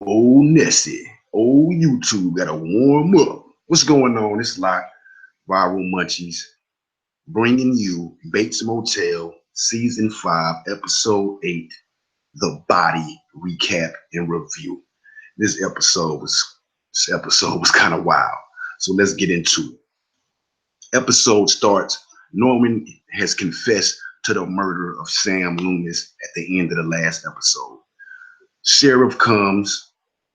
Oh, Nessie. Oh, YouTube gotta warm up. What's going on? It's like Viral Munchies bringing you Bates Motel Season 5, Episode 8, The Body Recap and Review. This episode was kind of wild. So let's get into it. Episode starts. Norman has confessed to the murder of Sam Loomis at the end of the last episode. Sheriff comes,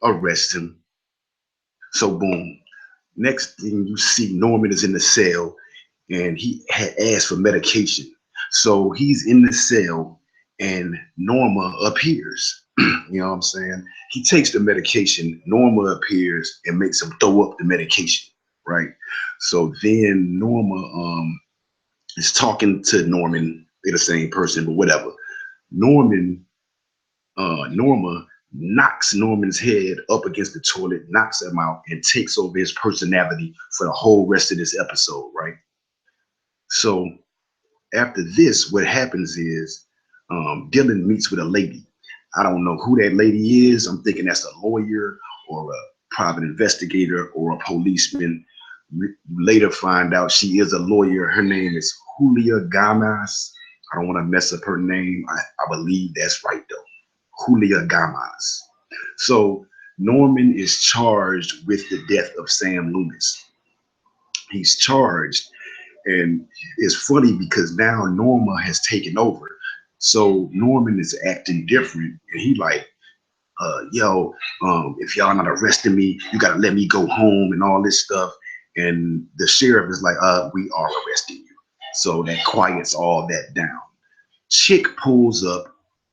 arrests him. So boom. Next thing you see, Norman is in the cell and he had asked for medication. So he's in the cell and Norma appears. You know what I'm saying? He takes the medication, Norma appears and makes him throw up the medication, right? So then Norma is talking to Norman. They're the same person, but whatever. Norman Norma knocks Norman's head up against the toilet, knocks him out, and takes over his personality for the whole rest of this episode, right? So after this, what happens is Dylan meets with a lady. I don't know who that lady is. I'm thinking that's a lawyer or a private investigator or a policeman. Later find out she is a lawyer. Her name is Julia Gomez. I don't want to mess up her name. I believe that's right though. Julia Gomez. So Norman is charged with the death of Sam Loomis. He's charged, and it's funny because now Norma has taken over. So Norman is acting different, and he like, yo, if y'all not arresting me, you gotta let me go home and all this stuff. And the sheriff is like, we are arresting you. So that quiets all that down. Chick pulls up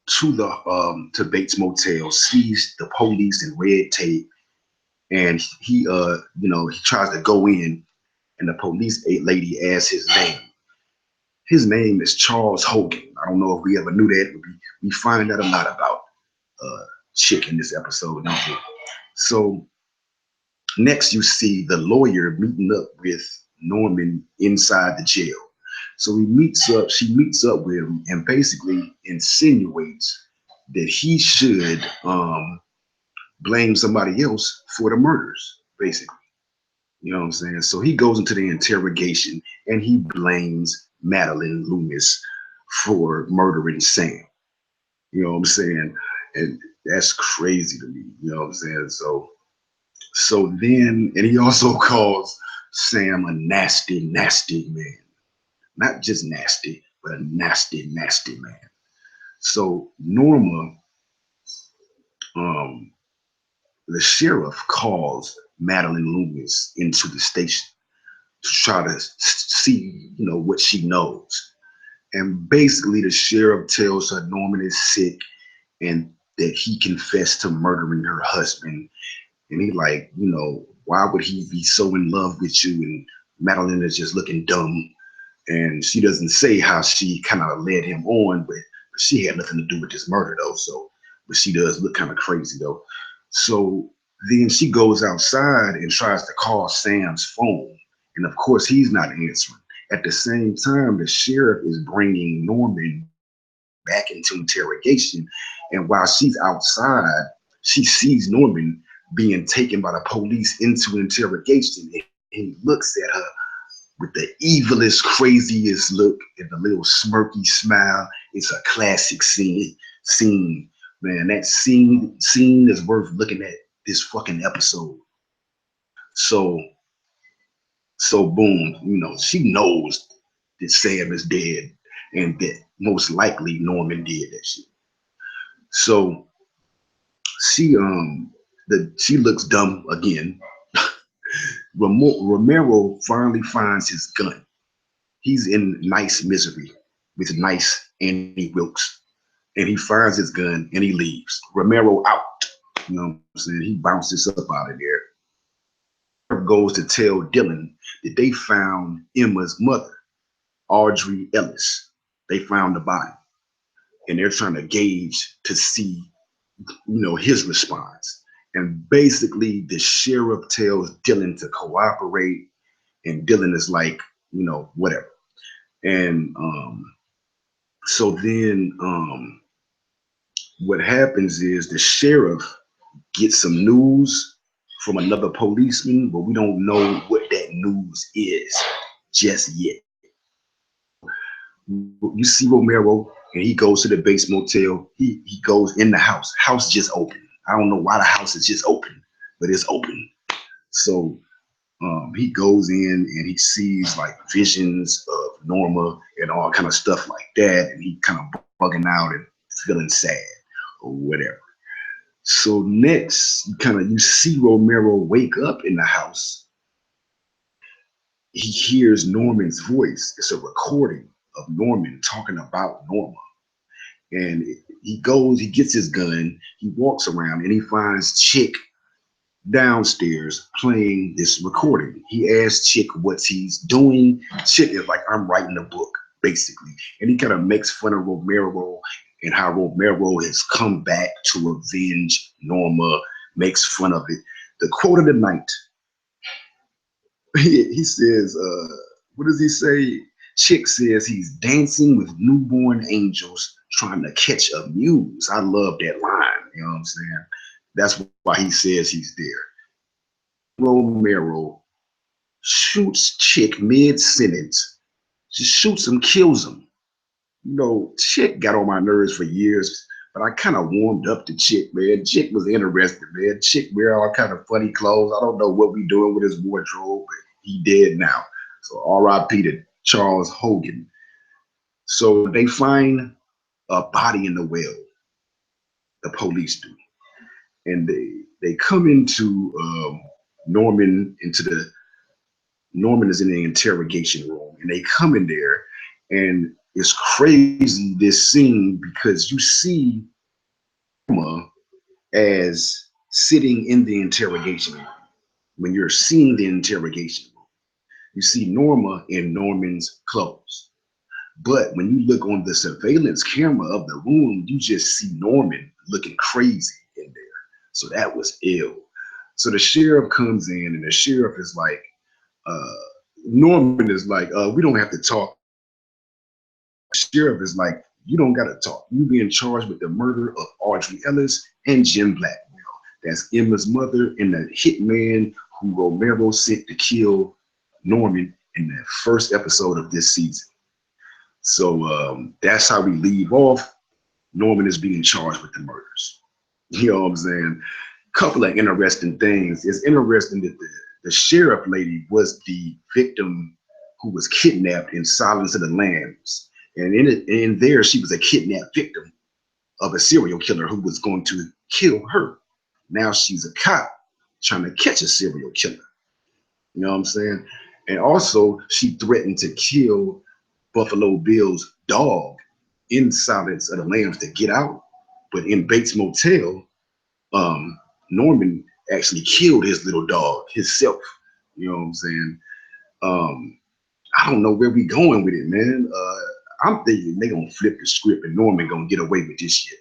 to Bates Motel, sees the police in red tape, and he tries to go in, and the police lady asks his name. His name is Charles Hogan. I don't know if we ever knew that. We find out a lot about uh, Chick in this episode, don't we? So next, you see the lawyer meeting up with Norman inside the jail. So she meets up with him and basically insinuates that he should blame somebody else for the murders, basically. You know what I'm saying? So he goes into the interrogation and he blames Madeline Loomis for murdering Sam. You know what I'm saying? And that's crazy to me. You know what I'm saying? And he also calls Sam a nasty, nasty man. Not just nasty, but a nasty, nasty man. So Norma, um, the sheriff calls Madeline Loomis into the station to try to see, what she knows. And basically, the sheriff tells her Norman is sick and that he confessed to murdering her husband. And he like, why would he be so in love with you? And Madeline is just looking dumb. And she doesn't say how she kind of led him on, but she had nothing to do with this murder though. So, but she does look kind of crazy though. So then she goes outside and tries to call Sam's phone, and of course he's not answering. At the same time, the sheriff is bringing Norman back into interrogation, and while she's outside, she sees Norman being taken by the police into interrogation, and he looks at her with the evilest, craziest look and the little smirky smile. It's a classic scene. Man, that scene is worth looking at this fucking episode. So so boom, she knows that Sam is dead and that most likely Norman did that shit. So she looks dumb again. Romero finally finds his gun. He's in nice misery with nice Annie Wilkes. And he finds his gun and he leaves. Romero out. You know what I'm saying? He bounces up out of there. Sheriff goes to tell Dylan that they found Emma's mother, Audrey Ellis. They found the body. And they're trying to gauge to see, his response. And basically the sheriff tells Dylan to cooperate, and Dylan is like, whatever. And so then what happens is the sheriff get some news from another policeman, but we don't know what that news is just yet. You see Romero, and he goes to the Bates Motel. He goes in the house. House just open. I don't know why the house is just open, but it's open. So he goes in and he sees like visions of Norma and all kind of stuff like that, and he kind of bugging out and feeling sad or whatever. So next, you see Romero wake up in the house. He hears Norman's voice. It's a recording of Norman talking about Norma. And he goes, he gets his gun, he walks around, and he finds Chick downstairs playing this recording. He asks Chick what he's doing. Chick is like, I'm writing a book, basically. And he kind of makes fun of Romero and how Romero has come back to avenge Norma, makes fun of it. The quote of the night, he says, what does he say? Chick says he's dancing with newborn angels trying to catch a muse. I love that line, you know what I'm saying? That's why he says he's there. Romero shoots Chick mid-sentence, just shoots him, kills him. You know, Chick got on my nerves for years, but I kind of warmed up to Chick, man. Chick was interesting, man. Chick wear all kind of funny clothes. I don't know what we doing with his wardrobe, but he dead now. So R.I.P. to Charles Hogan. So they find a body in the well. The police do, and they come into Norman is in the interrogation room, and they come in there, and it's crazy this scene because you see Norma as sitting in the interrogation room. When you're seeing the interrogation room, you see Norma in Norman's clothes. But when you look on the surveillance camera of the room, you just see Norman looking crazy in there. So that was ill. So the sheriff comes in, and the sheriff is like, Norman is like, we don't have to talk. The sheriff is like, you don't got to talk. You being charged with the murder of Audrey Ellis and Jim Blackwell. That's Emma's mother and the hitman who Romero sent to kill Norman in the first episode of this season. So that's how we leave off. Norman is being charged with the murders. You know what I'm saying? Couple of interesting things. It's interesting that the sheriff lady was the victim who was kidnapped in Silence of the Lambs. And in there, she was a kidnapped victim of a serial killer who was going to kill her. Now she's a cop trying to catch a serial killer. You know what I'm saying? And also, she threatened to kill Buffalo Bill's dog in Silence of the Lambs to get out. But in Bates Motel, Norman actually killed his little dog himself. You know what I'm saying? I don't know where we going with it, man. I'm thinking they gonna flip the script and Norman gonna get away with this shit.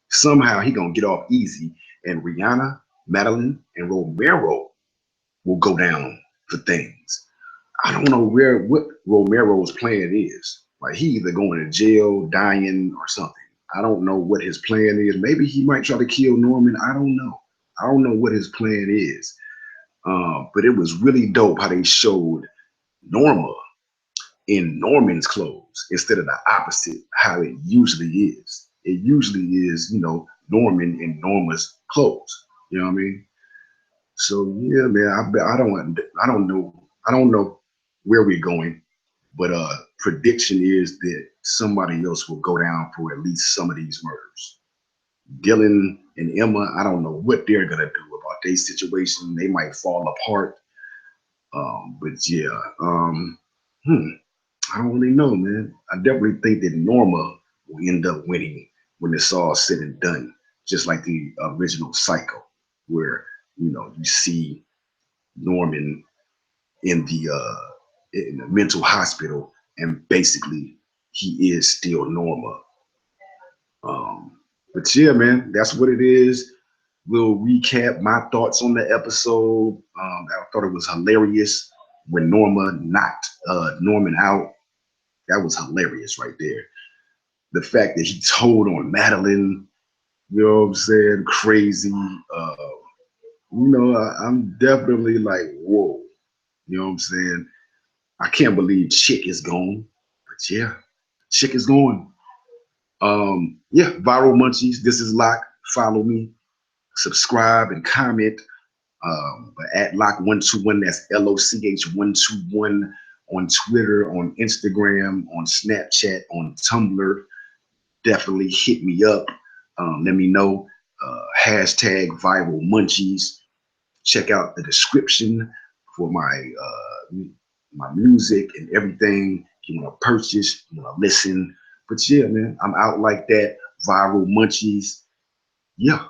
Somehow he gonna get off easy, and Rihanna, Madeline, and Romero will go down for things. I don't know what Romero's plan is. Like he either going to jail, dying, or something. I don't know what his plan is. Maybe he might try to kill Norman. I don't know. I don't know what his plan is. But it was really dope how they showed Norma in Norman's clothes instead of the opposite, how it usually is. It usually is, you know, Norman in Norma's clothes. You know what I mean? So yeah, man, I don't know where we're going, but prediction is that somebody else will go down for at least some of these murders. Dylan and Emma, I don't know what they're gonna do about their situation. They might fall apart. But yeah, I don't really know, man. I definitely think that Norma will end up winning when it's all said and done, just like the original Psycho, where you see Norman in the mental hospital, and basically he is still Norma. But yeah, man, that's what it is. We'll recap my thoughts on the episode. I thought it was hilarious when Norma knocked Norman out. That was hilarious right there. The fact that he told on Madeline, You know what I'm saying? Crazy. I'm definitely like, whoa. You know what I'm saying? I can't believe Chick is gone. But yeah, Chick is gone. Yeah, Viral Munchies. This is Lock. Follow me, subscribe, and comment. But at Loch121, that's LOCH121 on Twitter, on Instagram, on Snapchat, on Tumblr. Definitely hit me up. Let me know. Hashtag Viral Munchies. Check out the description for my music and everything. If you want to purchase, you want to listen. But yeah, man, I'm out like that. Viral Munchies. Yeah.